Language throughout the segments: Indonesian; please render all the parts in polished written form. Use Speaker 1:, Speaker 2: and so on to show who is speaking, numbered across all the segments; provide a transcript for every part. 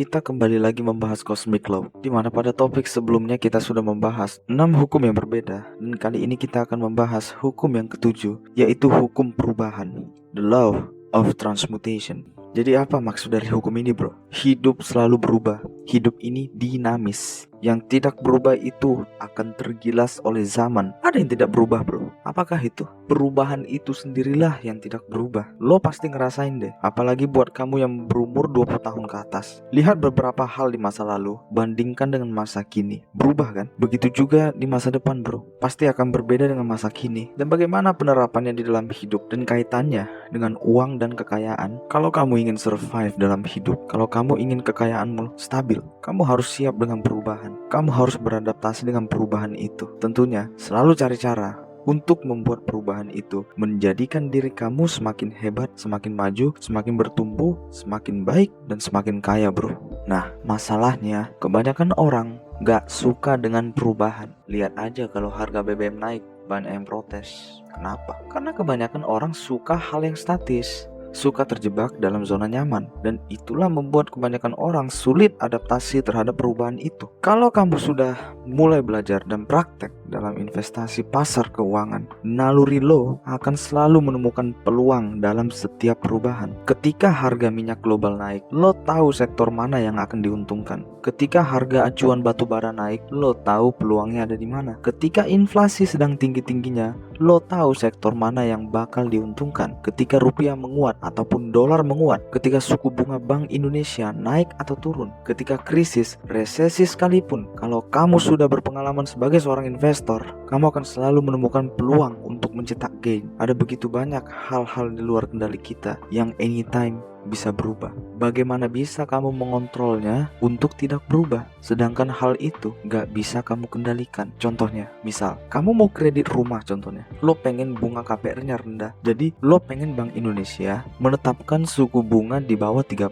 Speaker 1: kita kembali lagi membahas Cosmic Law, di mana pada topik sebelumnya kita sudah membahas 6 hukum yang berbeda, dan kali ini kita akan membahas hukum yang ketujuh, yaitu hukum perubahan, the law of transmutation. Jadi apa maksud dari hukum ini, bro? Hidup selalu berubah, hidup ini dinamis. Yang tidak berubah itu akan tergilas oleh zaman. Ada yang tidak berubah, bro. Apakah itu? Perubahan itu sendirilah yang tidak berubah. Lo pasti ngerasain deh. Apalagi buat kamu yang berumur 20 tahun ke atas. Lihat beberapa hal di masa lalu, bandingkan dengan masa kini. Berubah kan? Begitu juga di masa depan, bro. Pasti akan berbeda dengan masa kini. Dan bagaimana penerapannya di dalam hidup dan kaitannya dengan uang dan kekayaan. Kalau kamu ingin survive dalam hidup, kalau kamu ingin kekayaanmu stabil, kamu harus siap dengan perubahan. Kamu harus beradaptasi dengan perubahan itu. Tentunya selalu cari cara untuk membuat perubahan itu menjadikan diri kamu semakin hebat, semakin maju, semakin bertumbuh, semakin baik, dan semakin kaya, bro. Nah, masalahnya kebanyakan orang gak suka dengan perubahan. Lihat aja kalau harga BBM naik, banyak yang protes. Kenapa? Karena kebanyakan orang suka hal yang statis, suka terjebak dalam zona nyaman, dan itulah membuat kebanyakan orang sulit adaptasi terhadap perubahan itu. Kalau kamu sudah mulai belajar dan praktek dalam investasi pasar keuangan, naluri lo akan selalu menemukan peluang dalam setiap perubahan. Ketika harga minyak global naik, lo tahu sektor mana yang akan diuntungkan. Ketika harga acuan batu bara naik, lo tahu peluangnya ada di mana. Ketika inflasi sedang tinggi-tingginya, lo tahu sektor mana yang bakal diuntungkan. Ketika rupiah menguat ataupun dolar menguat, ketika suku bunga Bank Indonesia naik atau turun, ketika krisis, resesi sekalipun, kalau kamu sudah berpengalaman sebagai seorang investor, kamu akan selalu menemukan peluang untuk mencetak gain. Ada begitu banyak hal-hal di luar kendali kita yang anytime bisa berubah. Bagaimana bisa kamu mengontrolnya untuk tidak berubah, sedangkan hal itu gak bisa kamu kendalikan? Contohnya, misal kamu mau kredit rumah, contohnya lo pengen bunga KPR-nya rendah, jadi lo pengen Bank Indonesia menetapkan suku bunga di bawah 3%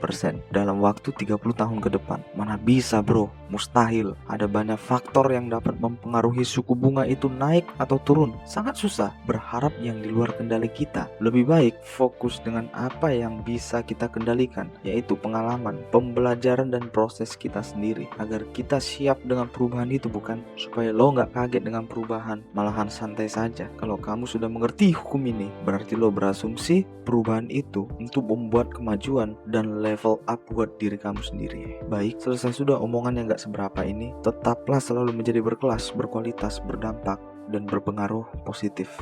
Speaker 1: dalam waktu 30 tahun ke depan. Mana bisa, bro? Mustahil. Ada banyak faktor yang dapat mempengaruhi suku bunga itu naik atau turun. Sangat susah berharap yang di luar kendali kita. Lebih baik fokus dengan apa yang bisa kita kendalikan, yaitu pengalaman, pembelajaran, dan proses kita sendiri, agar kita siap dengan perubahan itu. Bukan supaya lo gak kaget dengan perubahan, malahan santai saja. Kalau kamu sudah mengerti hukum ini, berarti lo berasumsi perubahan itu untuk membuat kemajuan dan level up buat diri kamu sendiri. Baik, selesai sudah omongan yang gak seberapa ini. Tetaplah selalu menjadi berkelas, berkualitas, berdampak, dan berpengaruh positif.